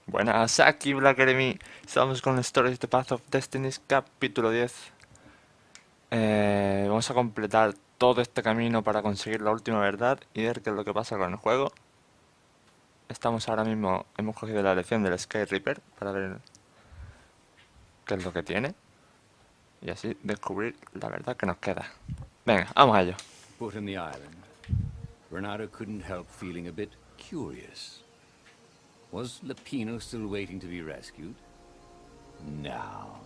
Buenas, aquí Black Enemy. Estamos con Stories de Path of Destinies, capítulo 10. Vamos a completar todo este camino para conseguir la última verdad y ver qué es lo que pasa con el juego. Estamos ahora mismo, hemos cogido la lección del Sky Reaper para ver qué es lo que tiene y así descubrir la verdad que nos queda. Venga, vamos a ello. Foot in the island, Renato couldn't help feeling a bit curious. Was Lapino still waiting to be rescued? No.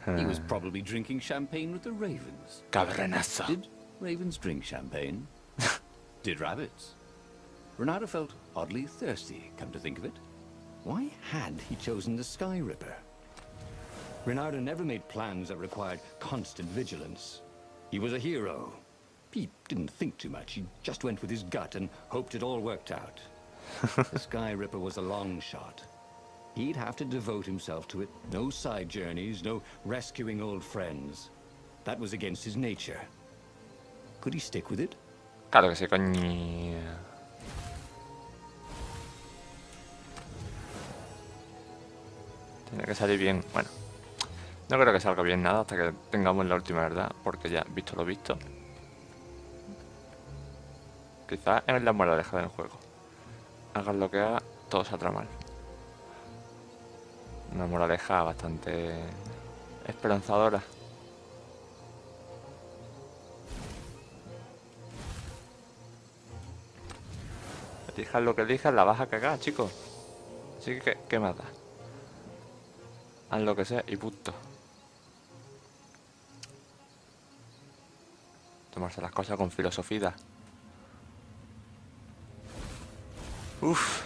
He was probably drinking champagne with the ravens. Cabronazo. Did ravens drink champagne? Did rabbits? Renato felt oddly thirsty, come to think of it. Why had he chosen the Sky Ripper? Renato never made plans that required constant vigilance. He was a hero. He didn't think too much. He just went with his gut and hoped it all worked out. The Sky Ripper was a long shot. He'd have to devote himself to it. No side journeys, no rescuing old friends. That was against his nature. Could he stick with it? Claro que sí, coño. Tiene que salir bien. Bueno, no creo que salga bien nada hasta que tengamos la última verdad, porque ya, visto lo visto, quizás es la moraleja del juego. Hagas lo que hagas, todo saldrá mal. Una moraleja bastante esperanzadora. Elijas lo que elijas, la vas a cagar, chicos. Así que, ¿qué más da? Haz lo que sea y punto. Tomarse las cosas con filosofía. Uff.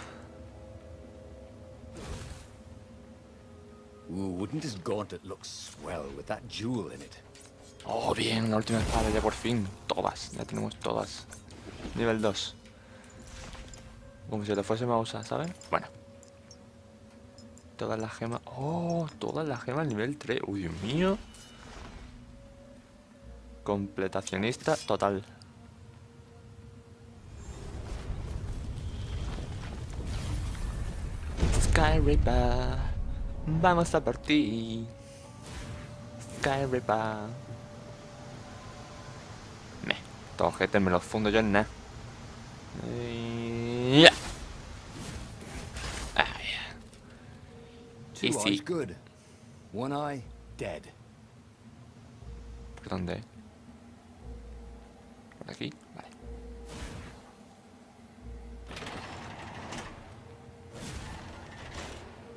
Ooh, wouldn't his gauntlet look swell with that jewel in it? Oh, bien, la última espada ya por fin. Todas, ya tenemos todas. Nivel 2. Como si lo fuésemos a usar, ¿sabes? Bueno. Todas las gemas. Oh, todas las gemas nivel 3. Uy, Dios mío. Completacionista total. Sky Reaper, vamos a por ti. Sky Reaper. Estos objetos me los fundo yo en nada. Ya. Two Easy. eyes good. One eye dead. ¿Por dónde? ¿Por aquí? Vale.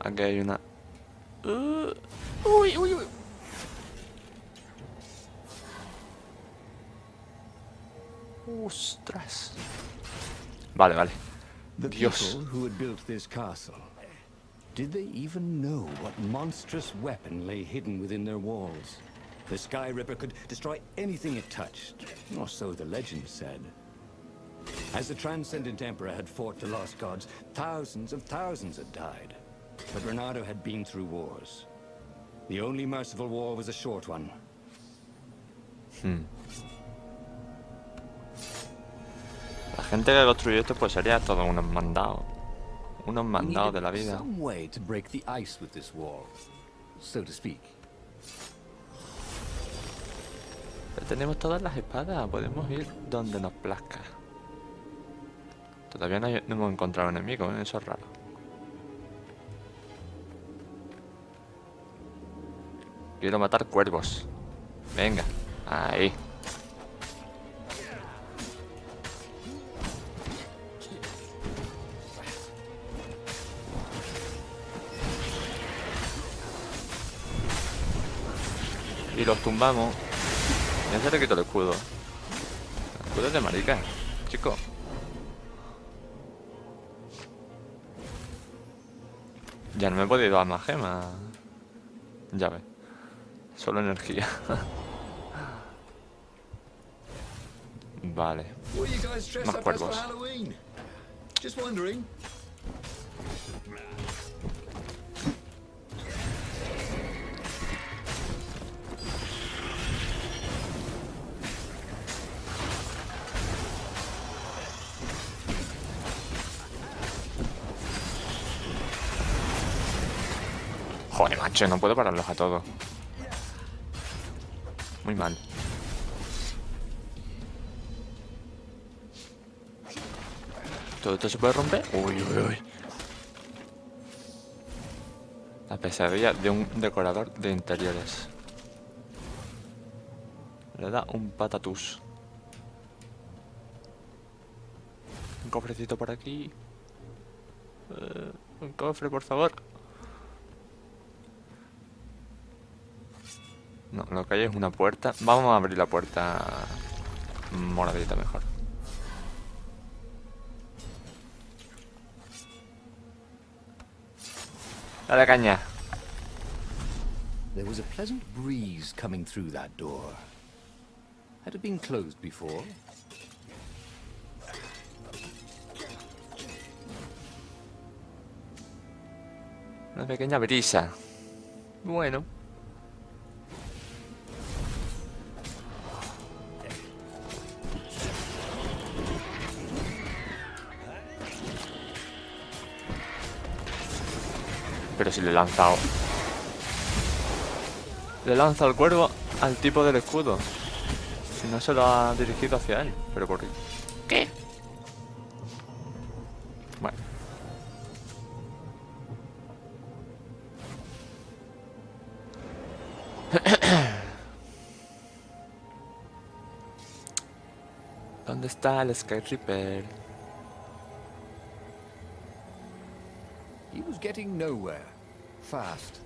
Aquí hay una... Uy, uy, uy. Ostras. Vale, vale. The Dios. people who had built this castle, did they even know what monstrous weapon lay hidden within their walls? The Sky Ripper could destroy anything it touched, or so the legend said. As the Transcendent Emperor had fought the lost gods, thousands had died. But Renato had been through wars. The only merciful war was a short one. La gente que construyó esto pues sería todo unos mandados. Unos We mandados de needed la vida. some way to break the ice with this wall, so to speak. Pero tenemos todas las espadas, podemos ir donde nos plazca. Todavía no hemos encontrado enemigos, ¿eh? Eso es raro. Quiero matar cuervos. Venga, ahí. Y los tumbamos. Ya se le quito el escudo. El escudo es de marica, chico. Ya no me he podido dar más gemas. Ya ves. Solo energía. Vale. What are you guys dressed Más up as for cuervos. Halloween? Just wondering. Joder, macho, no puedo pararlos a todos. Muy mal. ¿Todo esto se puede romper? Uy, uy, uy. La pesadilla de un decorador de interiores. Le da un patatús. Un cofrecito por aquí. Un cofre, por favor. No, lo que hay es una puerta. Vamos a abrir la puerta moradita mejor. Dale caña. There was a pleasant breeze coming through that door. Had it been closed before? Una pequeña brisa. Bueno. Pero si le he lanzado. Le lanza el cuervo al tipo del escudo. Si no se lo ha dirigido hacia él. Pero por ¿qué? Bueno. ¿Dónde está el Sky Reaper? He was getting nowhere. Fast.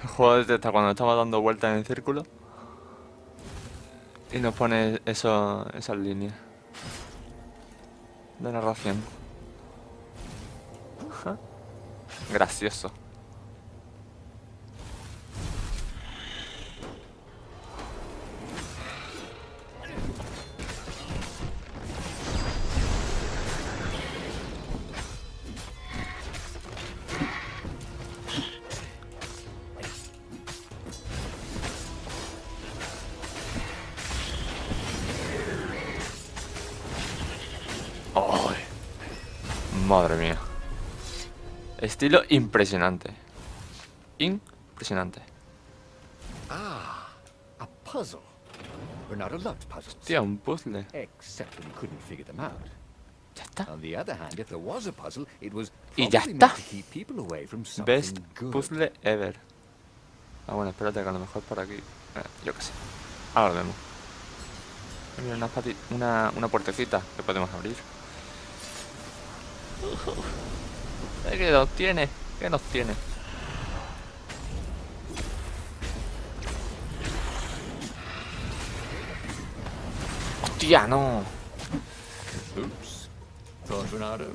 El juego detecta cuando estamos dando vueltas en el círculo y nos pone esas líneas de narración. Ajá. Gracioso. ¡Ay! Madre mía. Estilo impresionante. Impresionante. Ah, a puzzle. Renato loved puzzles. Tío, un puzzle. Except when he couldn't figure them out. Ya está. On the other hand, if there was a puzzle, it was Y ya probably está. meant to keep people away from something Best good. puzzle ever. Ah, bueno, espérate que a lo mejor por aquí. Yo qué sé. Ahora lo vemos. Mira, una puertecita que podemos abrir. ¿Qué nos tiene? ¿Qué nos tiene? ¡Hostia, no! Oops. Thought Renato.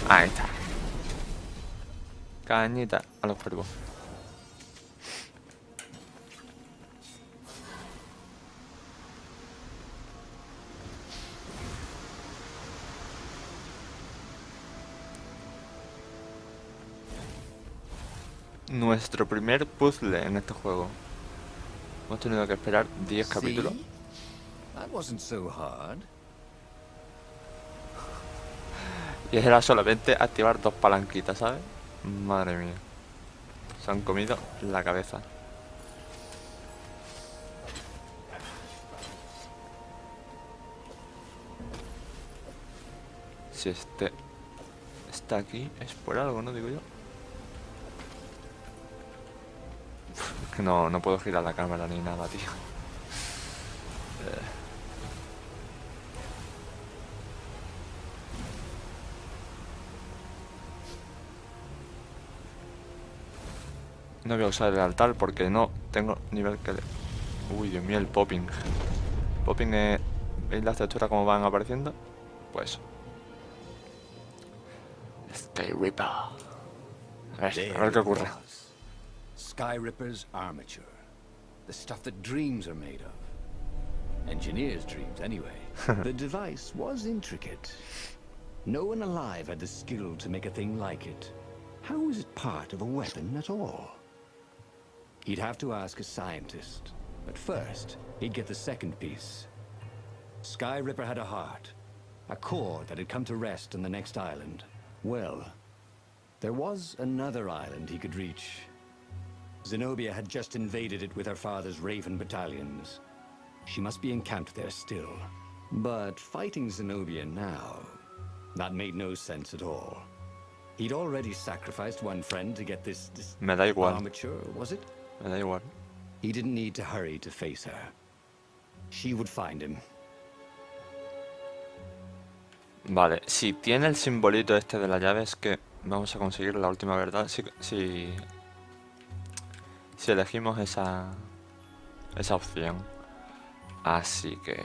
Ahí está. Cañita a los cuervos. Nuestro primer puzzle en este juego. Hemos tenido que esperar 10 capítulos. See? That wasn't so hard. Y era solamente activar 2 palanquitas, ¿sabes? Madre mía. Se han comido la cabeza. Si este está aquí, es por algo, ¿no? Digo yo. Es que no puedo girar la cámara ni nada, tío. No voy a usar el altar porque no tengo nivel que le... Uy, Dios mío, el popping. Popping es... ¿Veis las texturas como van apareciendo? Pues eso. Sky Reaper. A ver qué ocurre. Sky Ripper's armature. The stuff that dreams are made of. Engineers' dreams, anyway. The device was intricate. No one alive had the skill to make a thing like it. How is it part of a weapon at all? he'd have to ask a scientist. But first, he'd get the second piece. Sky Ripper had a heart, a core that had come to rest on the next island. Well, there was another island he could reach. Zenobia had just invaded it with her father's Raven battalions. She must be encamped there still. But fighting Zenobia now, that made no sense at all. He'd already sacrificed one friend to get this Me da igual. armature, was it? Me da igual. He didn't need to hurry to face her. She would find him. Vale, si tiene el simbolito este de la llave es que vamos a conseguir la última verdad si elegimos esa opción. Así que,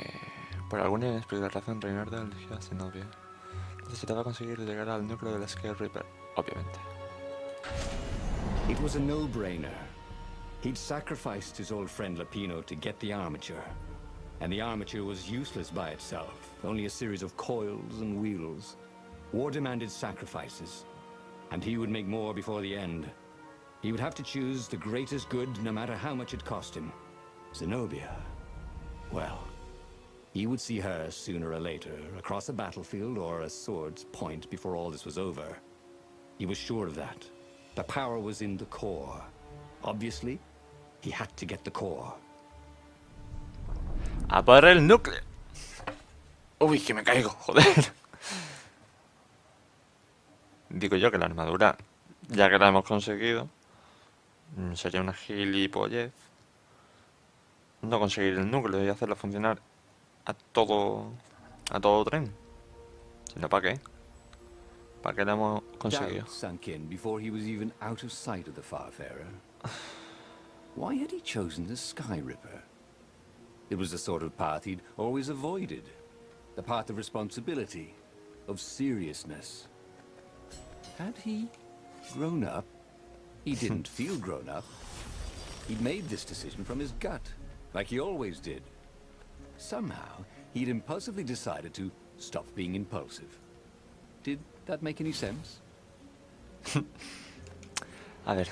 por alguna inexplicable razón, Reinhardt eligió a Zenobia. Necesitaba conseguir llegar al núcleo del Sky Reaper, obviamente. It was a no-brainer. He'd sacrificed his old friend Lapino to get the armature. And the armature was useless by itself, only a series of coils and wheels. War demanded sacrifices, and he would make more before the end. He would have to choose the greatest good no matter how much it cost him. Zenobia. Well, he would see her sooner or later, across a battlefield or a sword's point before all this was over. He was sure of that. The power was in the core. Obviously, he had to get the core. ¡A por el núcleo! ¡Uy, que me caigo! ¡Joder! Digo yo que la armadura, ya que la hemos conseguido, sería una gilipollez no conseguir el núcleo y hacerlo funcionar a todo tren. Si no, ¿para qué? ¿Para qué la hemos conseguido? Doubt sunk in before he was even out of sight of the Farfarer. Why had he chosen the Sky Ripper? It was the sort of path he'd always avoided. The path of responsibility, of seriousness. Had he grown up? He didn't feel grown up. He'd made this decision from his gut, like he always did. Somehow, he'd impulsively decided to stop being impulsive. Did that make any sense? A ver.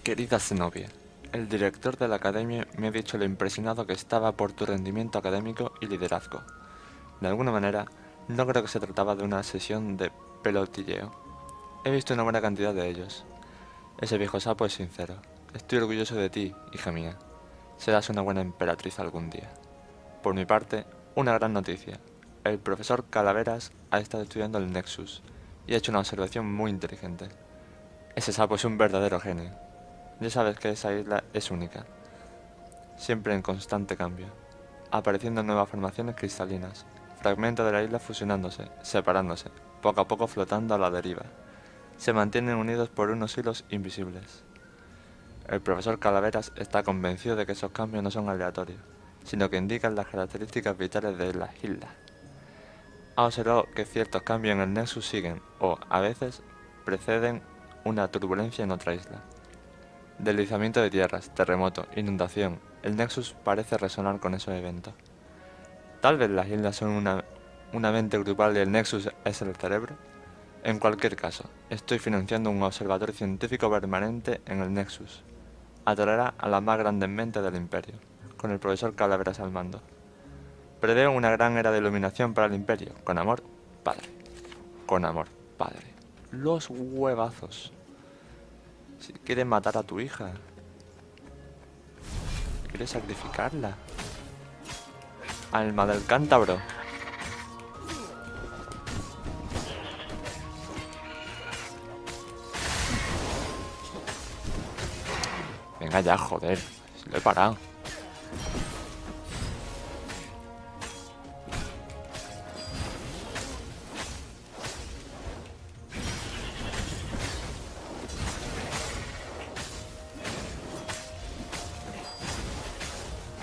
Querida Zenobia, el director de la academia me ha dicho lo impresionado que estaba por tu rendimiento académico y liderazgo. De alguna manera, no creo que se trataba de una sesión de pelotilleo. He visto una buena cantidad de ellos. Ese viejo sapo es sincero. Estoy orgulloso de ti, hija mía. Serás una buena emperatriz algún día. Por mi parte, una gran noticia. El profesor Calaveras ha estado estudiando el Nexus y ha hecho una observación muy inteligente. Ese sapo es un verdadero genio. Ya sabes que esa isla es única, siempre en constante cambio, apareciendo nuevas formaciones cristalinas, fragmentos de la isla fusionándose, separándose, poco a poco flotando a la deriva. Se mantienen unidos por unos hilos invisibles. El profesor Calaveras está convencido de que esos cambios no son aleatorios, sino que indican las características vitales de la isla. Ha observado que ciertos cambios en el Nexus siguen, o a veces, preceden una turbulencia en otra isla. Deslizamiento de tierras, terremoto, inundación. El Nexus parece resonar con esos eventos. Tal vez las islas son una mente grupal y el Nexus es el cerebro. En cualquier caso, estoy financiando un observatorio científico permanente en el Nexus. Atraerá a las más grandes mentes del Imperio, con el profesor Calaveras al mando. Preveo una gran era de iluminación para el Imperio. Con amor, padre. Con amor, padre. Los huevazos. Si quieres matar a tu hija, quieres sacrificarla. Alma del cántabro. Venga ya, joder, si lo he parado.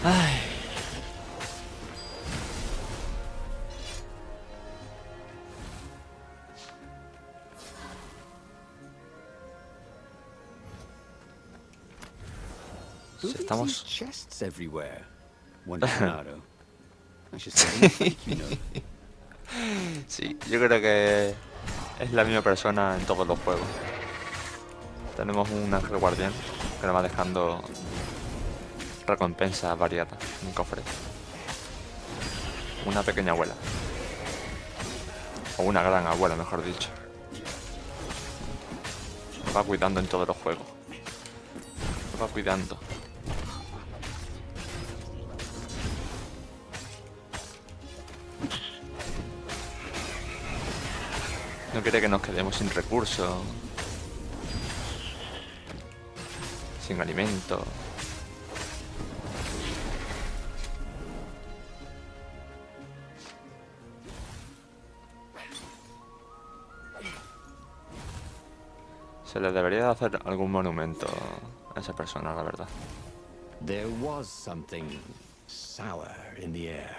Ay. Who Si thinks estamos... these chests everywhere? Wondered Leonardo. I should say them fake, you know. Sí, yo creo que es la misma persona en todos los juegos. Tenemos un ángel guardián que nos va dejando recompensas variadas en un cofre. Una pequeña abuela. O una gran abuela, mejor dicho. Nos va cuidando en todos los juegos. Nos va cuidando. No quiere que nos quedemos sin recursos. Sin alimento. Se le debería de hacer algún monumento a esa persona, la verdad. There was something sour in the air.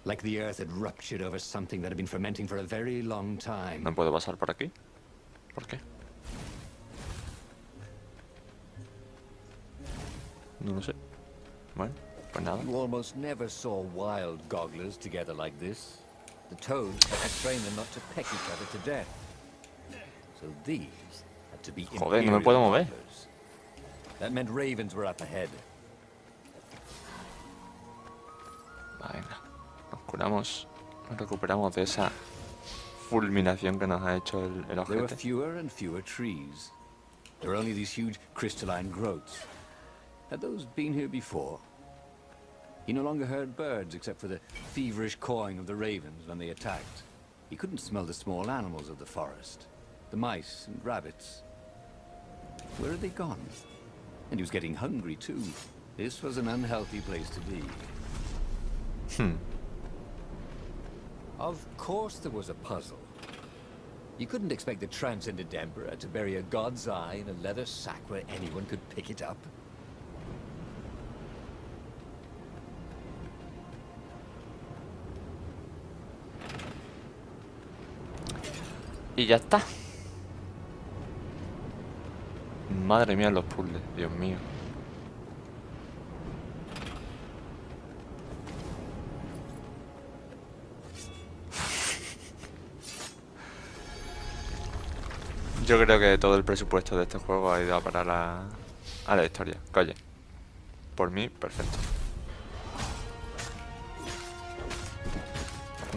Like the earth had ruptured over something that had been fermenting for a very long time. ¿No puedo pasar por aquí? ¿Por qué? No lo sé. Bueno, pues nada. You almost never saw wild gogglers together like this. The toads had to train them not to peck each other to death. So these had to be Joder, no me puedo mover. gogglers. That meant ravens were up ahead. Venga, nos curamos, nos recuperamos de esa fulminación que nos ha hecho el There were ojete. fewer and fewer trees. There were only these huge crystalline growths. Had those been here before? He no longer heard birds except for the feverish cawing of the ravens when they attacked. He couldn't smell the small animals of the forest. The mice and rabbits. Where had they gone? And he was getting hungry too. This was an unhealthy place to be. Of course there was a puzzle. You couldn't expect the transcendent emperor to bury a god's eye in a leather sack where anyone could pick it up. Y ya está. Madre mía, los puzzles, Dios mío. Yo creo que todo el presupuesto de este juego ha ido a parar a la historia. Que oye, por mí, perfecto.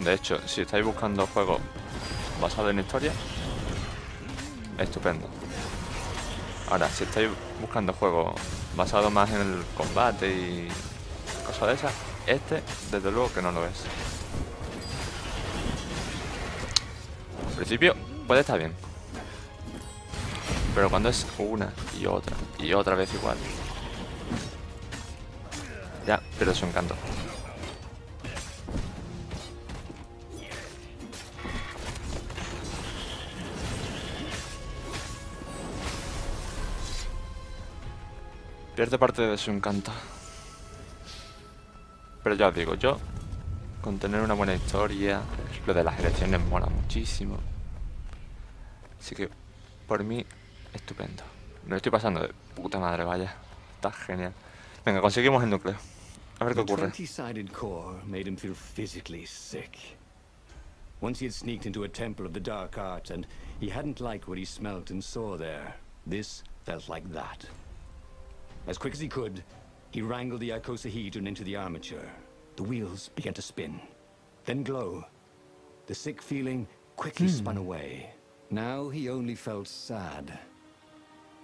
De hecho, si estáis buscando juegos basados en historia, estupendo. Ahora, si estáis buscando juegos basados más en el combate y cosas de esas, este, desde luego que no lo es. Al principio puede estar bien, pero cuando es una y otra vez igual, ya pierde su encanto. Pierde parte de su encanto. Pero ya os digo, yo con tener una buena historia, lo de las elecciones mola muchísimo. Así que por mí, estupendo. Me lo estoy pasando de puta madre, vaya. Está genial. Venga, conseguimos el núcleo. A ver qué The ocurre. 20-sided core made him feel physically sick. Once he had sneaked into a temple of the dark art and he hadn't liked what he smelt and saw there. This felt like that. As quick as he could, he wrangled the icosahedron into the armature. The wheels began to spin, then glow. The sick feeling quickly spun away. Now he only felt sad.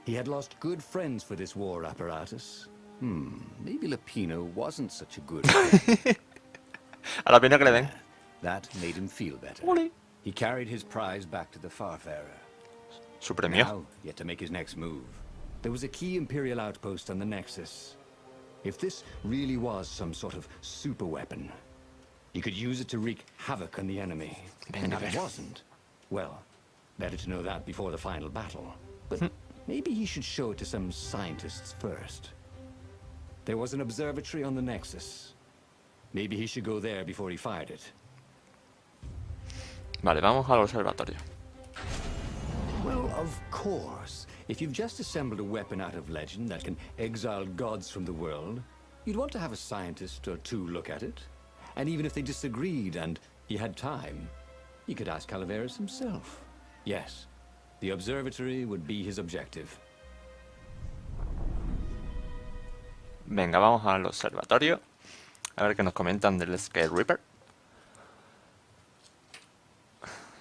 He had lost good friends for this war apparatus. Maybe Lapino wasn't such a good friend. A la pena que le den. That made him feel better. Ole. He carried his prize back to the Farfarer. Su premio. Now, he had to make his next move. There was a key Imperial outpost on the Nexus. If this really was some sort of super weapon, he could use it to wreak havoc on the enemy. And Venga, if a it ver. wasn't, well, better to know that before the final battle. But maybe he should show it to some scientists first. There was an observatory on the Nexus. Maybe he should go there before he fired it. Vale, vamos al observatorio. Well, of course. If you've just assembled a weapon out of legend that can exile gods from the world, you'd want to have a scientist or two look at it. And even if they disagreed and he had time, he could ask Calaveras himself. Yes, The observatory would be his objective. Venga, vamos al observatorio. A ver qué nos comentan del Sky Reaper.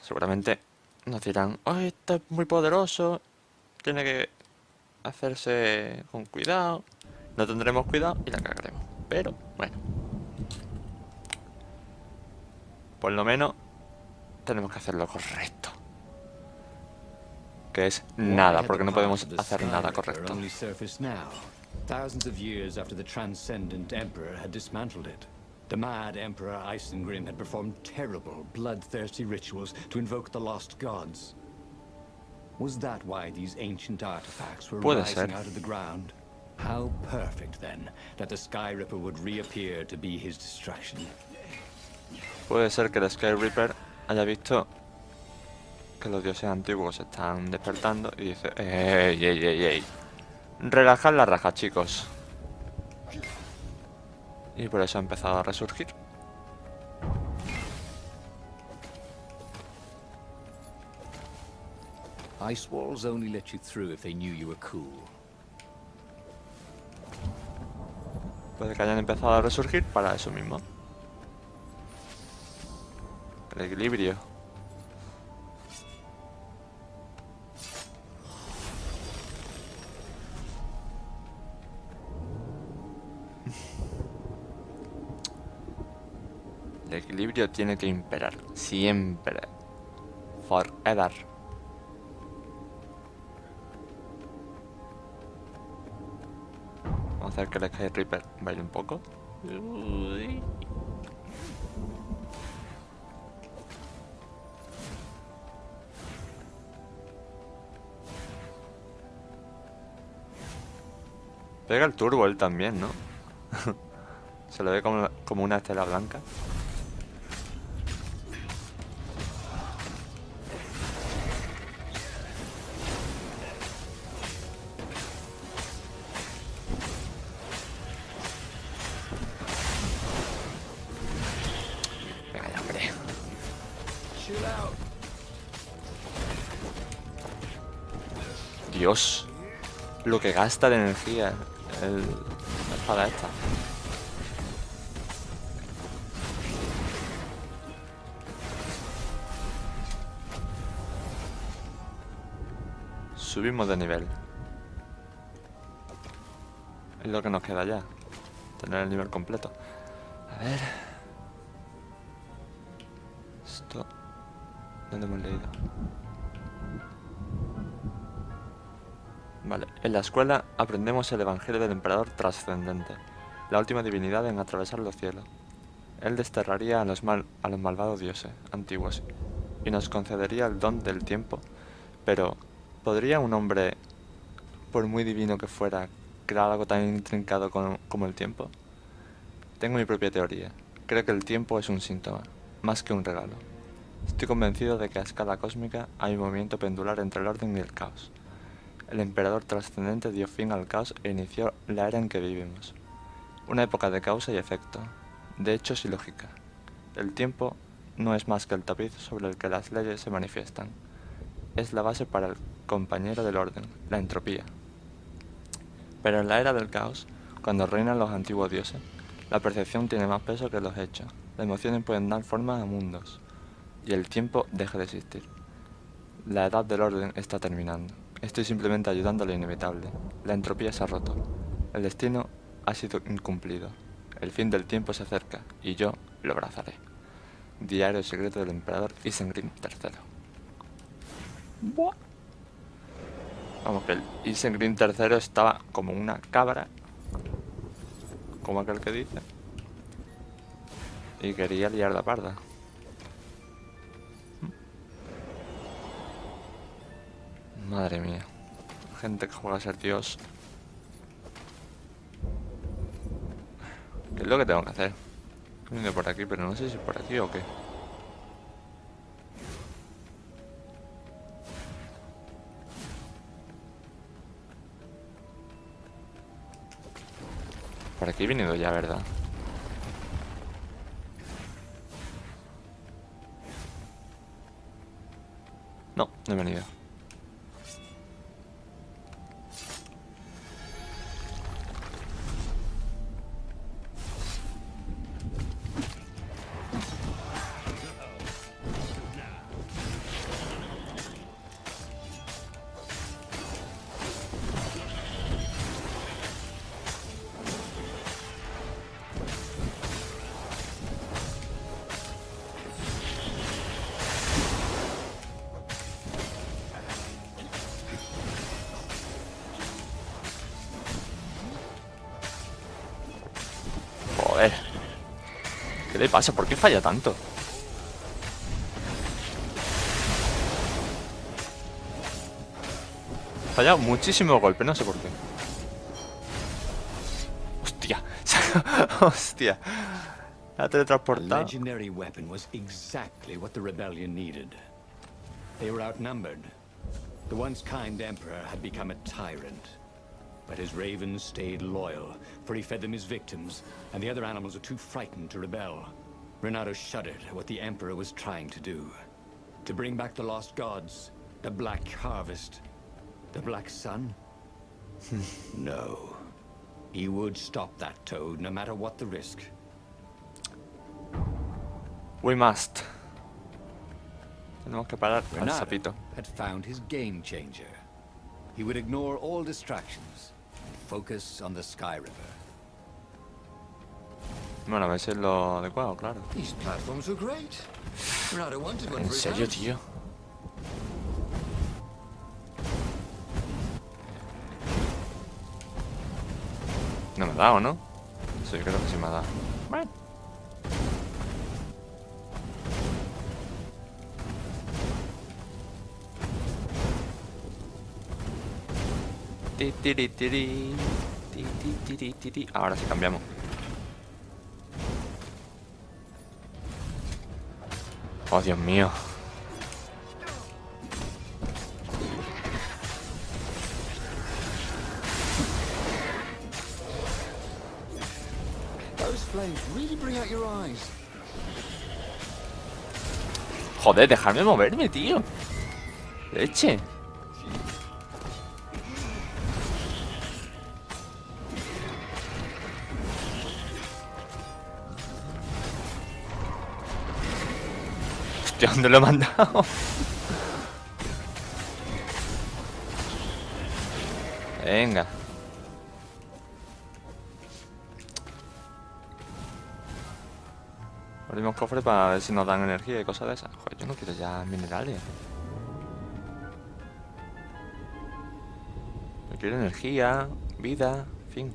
Seguramente nos dirán, oh, este es muy poderoso, tiene que hacerse con cuidado. No tendremos cuidado y la cagaremos. Pero, bueno. Por lo menos tenemos que hacer lo correcto. Que es nada, porque no podemos hacer nada correcto. Only surfaced now, thousands of years after the transcendent emperor had dismantled it. The mad Emperor Isengrim had performed terrible, bloodthirsty rituals to invoke the lost gods. Was that why these ancient artifacts were Puede rising ser. out of the ground? How perfect, then, that the Sky Ripper would reappear to be his destruction. Puede ser que el Sky Reaper haya visto que los dioses antiguos se están despertando y dice, ey, ey, ey, ey. Relajad la raja, chicos. Y por eso ha empezado a resurgir. Ice walls only let you through if they knew you were cool. Puede que hayan empezado a resurgir para eso mismo. El equilibrio. El equilibrio tiene que imperar. Siempre. Forever. Vamos a hacer que el Sky Reaper baile un poco. Uy. Pega el turbo él también, ¿no? Se lo ve como una estela blanca. Venga ya, hombre. Chill out. Dios. Lo que gasta de energía la espada esta. Subimos de nivel. Es lo que nos queda ya. Tener el nivel completo. A ver. Esto. ¿Dónde hemos leído? Vale. En la escuela aprendemos el evangelio del emperador trascendente. La última divinidad en atravesar los cielos. Él desterraría a los malvados dioses antiguos y nos concedería el don del tiempo. Pero, ¿podría un hombre, por muy divino que fuera, crear algo tan intrincado como el tiempo? Tengo mi propia teoría. Creo que el tiempo es un síntoma, más que un regalo. Estoy convencido de que a escala cósmica hay un movimiento pendular entre el orden y el caos. El emperador trascendente dio fin al caos e inició la era en que vivimos. Una época de causa y efecto, de hechos y lógica. El tiempo no es más que el tapiz sobre el que las leyes se manifiestan. Es la base para el compañero del orden, la entropía. Pero en la era del caos, cuando reinan los antiguos dioses, la percepción tiene más peso que los hechos. Las emociones pueden dar forma a mundos, y el tiempo deja de existir. La edad del orden está terminando. Estoy simplemente ayudando a lo inevitable. La entropía se ha roto. El destino ha sido incumplido. El fin del tiempo se acerca, y yo lo abrazaré. Diario secreto del emperador Isengrim III. Buah. Vamos, que el Isengrim III estaba como una cabra, como aquel que dice, y quería liar la parda. Madre mía. Gente que juega a ser Dios. ¿Qué es lo que tengo que hacer? He venido por aquí, pero no sé si es por aquí o qué. Por aquí he venido ya, ¿verdad? No, no he venido. Joder. ¿Qué le pasa? ¿Por qué falla tanto? Falla muchísimo golpe, no sé por qué. Hostia. Hostia. La A teletransportada. legendary weapon was exactly what the rebellion needed. They were outnumbered. The once kind emperor had become a tyrant. But his ravens stayed loyal, for he fed them his victims, and the other animals were too frightened to rebel. Renato shuddered at what the emperor was trying to do. To bring back the lost gods, the black harvest, the black sun? No. He would stop that toad, no matter what the risk. We must. Tenemos que parar al Renato sapito. had found his game changer. He would ignore all distractions and focus on the Sky River. Bueno, a ver si es lo adecuado, claro. These platforms were great. Renato wanted one ¿En for his serio, house. tío? No me ha dado, ¿no? Sí, creo que sí me ha dado. Ti, tiri, tiri. Ti, ti, tiri, tiri. Ahora sí cambiamos. Oh, Dios mío. Those flames really bring out your eyes. Joder, dejadme moverme, tío. Leche. Hostia, ¿dónde lo he mandado? Venga. Abrimos cofres para ver si nos dan energía y cosas de esas. Joder, yo no quiero ya minerales. Yo quiero energía, vida, en fin.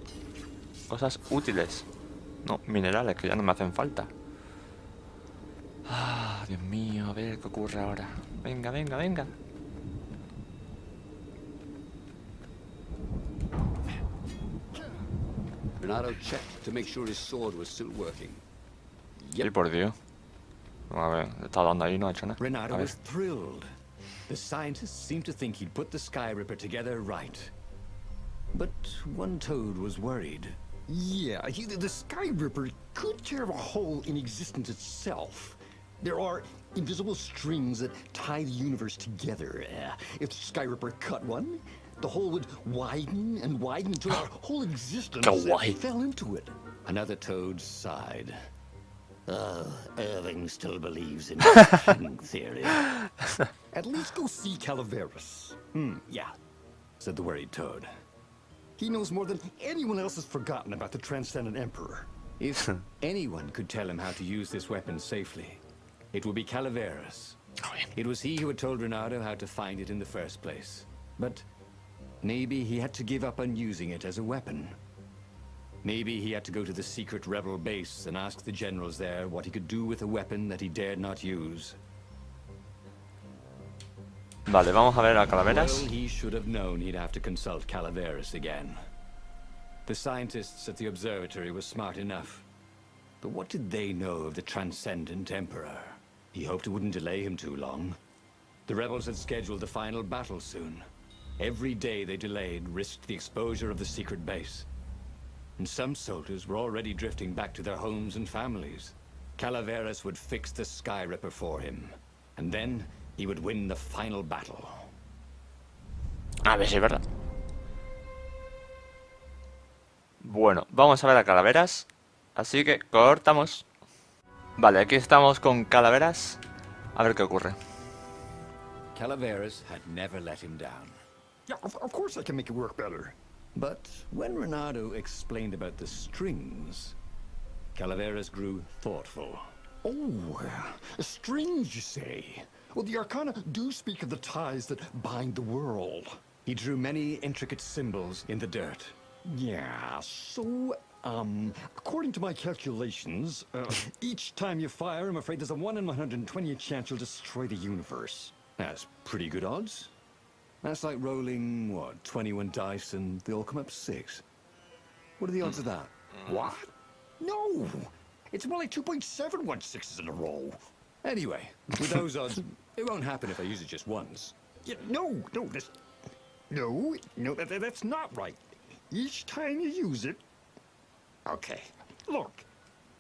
Cosas útiles. No, minerales que ya no me hacen falta. Ah, Dios mío, a ver qué ocurre ahora. Venga, venga, venga. Renato checked to make sure his sword was still working. Y por Dios. A ver, está dando ahí, no ha hecho nada. Renato A ver. was thrilled. The scientists seemed to think he'd put the Sky Ripper together right. But one toad was worried. Yeah, the Sky Ripper could tear a hole in existence itself. There are invisible strings that tie the universe together. If the Sky Ripper cut one, the hole would widen and widen until our whole existence Kawaii. fell into it. Another toad sighed. Irving still believes in the king theory. At least go see Calaveras. Yeah, said the worried toad. He knows more than anyone else has forgotten about the Transcendent Emperor. If anyone could tell him how to use this weapon safely, it would be Calaveras. It was he who had told Renato how to find it in the first place. But maybe he had to give up on using it as a weapon. Maybe he had to go to the secret rebel base and ask the generals there what he could do with a weapon that he dared not use. Vale, vamos a ver a Calaveras. Well, he should have known he'd have to consult Calaveras again. The scientists at the observatory were smart enough. But what did they know of the Transcendent Emperor? He hoped it wouldn't delay him too long. The rebels had scheduled the final battle soon. Every day they delayed risked the exposure of the secret base. And some soldiers were already drifting back to their homes and families. Calaveras would fix the Sky Ripper for him. And then he would win the final battle. A ver si es verdad. Bueno, vamos a ver a Calaveras. Así que cortamos. Vale, aquí estamos con Calaveras. A ver qué ocurre. Calaveras had never let him down. Yeah, of course I can make it work better. But when Renato explained about the strings, Calaveras grew thoughtful. Oh, strings, you say? Well, the Arcana do speak of the ties that bind the world. He drew many intricate symbols in the dirt. Yeah, so According to my calculations, each time you fire, I'm afraid there's a 1 in 120 chance you'll destroy the universe. That's pretty good odds. That's like rolling, what, 21 dice and they all come up 6. What are the odds of that? What? No! It's more like 2.716s in a row. Anyway, with those odds, it won't happen if I use it just once. Yeah, that's not right. Each time you use it... Okay, look,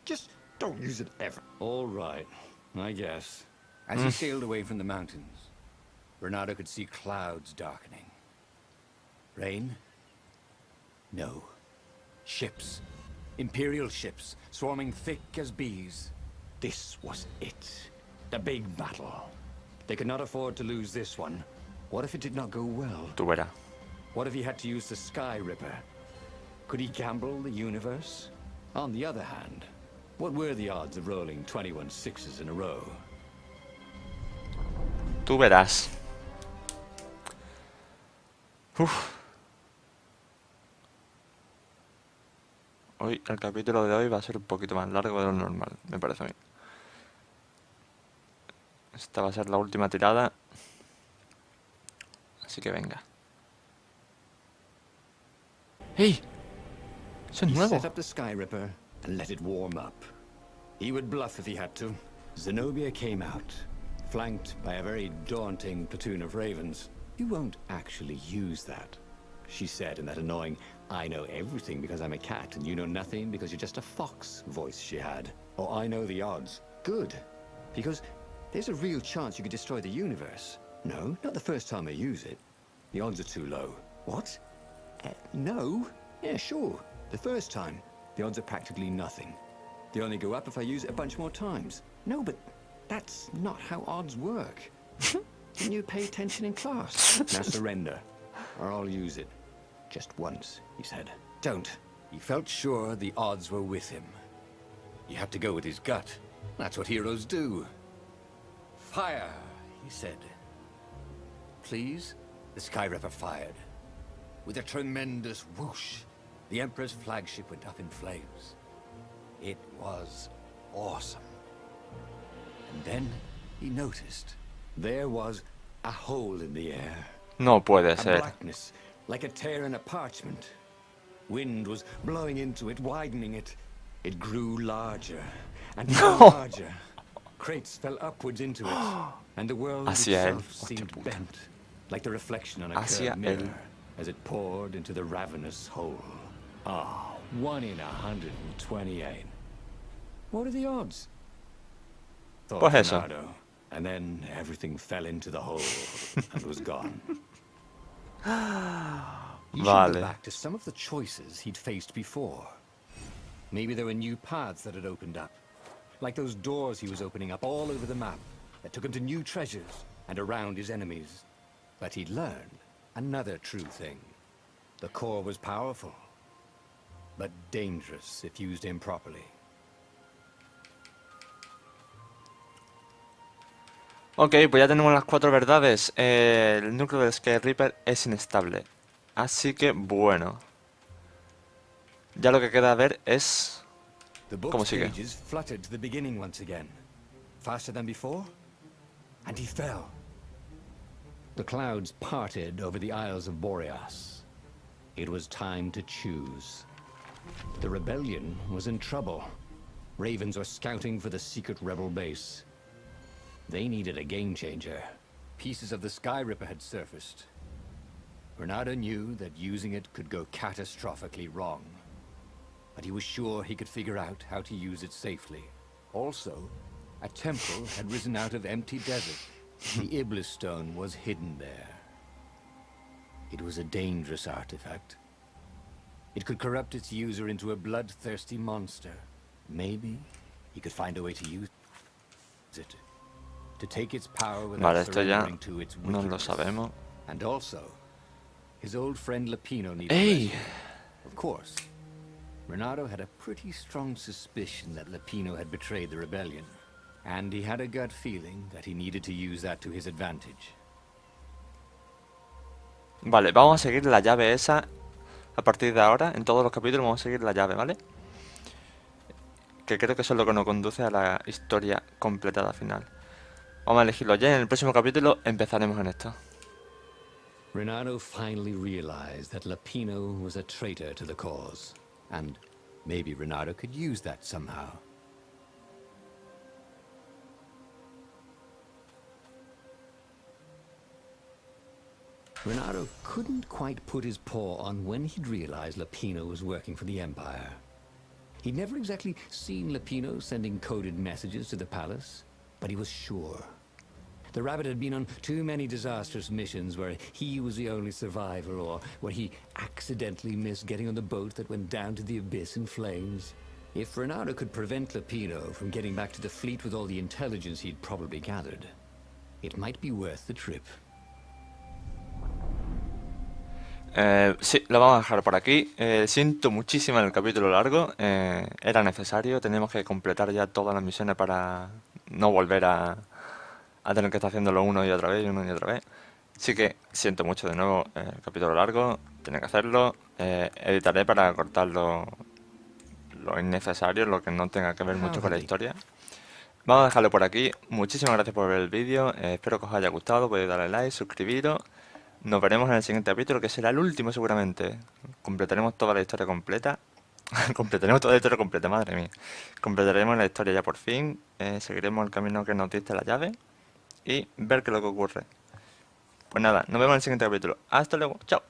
just don't use it ever. All right, I guess. As he sailed away from the mountains, Bernardo could see clouds darkening. Rain? No. Ships. Imperial ships, swarming thick as bees. This was it. The big battle. They could not afford to lose this one. What if it did not go well? Tú verás. What if he had to use the Sky Ripper? Could he gamble the universe? On the other hand, what were the odds of rolling 21 6s in a row? Tú verás. Uf. Hoy, el capítulo de hoy va a ser un poquito más largo de lo normal, me parece a mí. Esta va a ser la última tirada. Así que venga. ¡Hey! ¡Eso es He nuevo! set up the Sky Ripper and let it warm up. He would bluff if he had to. Zenobia came out, flanked by a very daunting platoon of ravens. You won't actually use that, she said in that annoying, I know everything because I'm a cat and you know nothing because you're just a fox voice she had. Oh, I know the odds. Good, because there's a real chance you could destroy the universe. No, not the first time I use it. The odds are too low. What? No? Yeah, sure. The first time, the odds are practically nothing. They only go up if I use it a bunch more times. No, but that's not how odds work. Didn't you pay attention in class? Now surrender, or I'll use it. Just once, he said. Don't. He felt sure the odds were with him. He had to go with his gut. That's what heroes do. Fire, he said. Please? The Sky Ripper fired. With a tremendous whoosh, the Emperor's flagship went up in flames. It was awesome. And then he noticed there was a hole in the air. No puede A ser. blackness, like a tear in a parchment. Wind was blowing into it, widening it. It grew larger and larger. Crates fell upwards into it, and the world Hacia él. itself Hostia seemed puta. bent, like the reflection on a Hacia curved mirror él. as it poured into the ravenous hole. Ah, 1 in 128. What are the odds? Thought Pues eso. Bernardo. And then everything fell into the hole and was gone. He should Vale. go back to some of the choices he'd faced before. Maybe there were new paths that had opened up, like those doors he was opening up all over the map that took him to new treasures and around his enemies. But he'd learned another true thing. The core was powerful, but dangerous if used improperly. Ok, pues ya tenemos las 4 verdades. El núcleo del Sky Reaper es inestable. Así que, bueno. Ya lo que queda ver es... The ¿Cómo book's sigue? pages fluttered to the beginning once again. Faster than before? And he fell. The clouds parted over the Isles of Boreas. It was time to choose. The rebellion was in trouble. Ravens were scouting for the secret rebel base. They needed a game changer. Pieces of the Sky Ripper had surfaced. Bernardo knew that using it could go catastrophically wrong. But he was sure he could figure out how to use it safely. Also, a temple had risen out of empty desert. The Iblis stone was hidden there. It was a dangerous artifact. It could corrupt its user into a bloodthirsty monster. Maybe he could find a way to use it. To take its power without Vale, esto ya surrendering to its no lo wickedness. sabemos. And also, his old friend Lapino needed ¡Ey! rescue. Of course, Bernardo had a pretty strong suspicion that Lapino had betrayed the rebellion. And he had a gut feeling that he needed to use that to his advantage. Vale, vamos a seguir la llave esa. a partir de ahora, en todos los capítulos, vamos a seguir la llave, ¿vale? Que creo que eso es lo que nos conduce a la historia completada final. Vamos a elegirlo ya. En el próximo capítulo empezaremos en esto. Renato finally realized that Lapino was a traitor to the cause. And maybe Renato could use that somehow. Renato couldn't quite put his paw on when he'd realized Lapino was working for the Empire. He'd never exactly seen Lapino sending coded messages to the palace, but he was sure. The rabbit had been on too many disastrous missions where he was the only survivor, or where he accidentally missed getting on the boat that went down to the abyss in flames. If Renato could prevent Lapino from getting back to the fleet with all the intelligence he'd probably gathered, it might be worth the trip. Sí, lo vamos a dejar por aquí. Siento muchísimo el capítulo largo. Era necesario. Teníamos que completar ya todas las misiones para no volver a tener que estar haciéndolo uno y otra vez, uno y otra vez. Así que siento mucho de nuevo el capítulo largo. Tenía que hacerlo. Editaré para cortar lo innecesario, lo que no tenga que ver mucho con la historia. Vamos a dejarlo por aquí. Muchísimas gracias por ver el vídeo. Espero que os haya gustado. Podéis darle like, suscribiros. Nos veremos en el siguiente capítulo, que será el último seguramente. Completaremos toda la historia completa. Completaremos toda la historia completa, madre mía. Completaremos la historia ya por fin. Seguiremos el camino que nos diste la llave. Y ver qué es lo que ocurre. Pues nada, nos vemos en el siguiente capítulo. Hasta luego. Chao.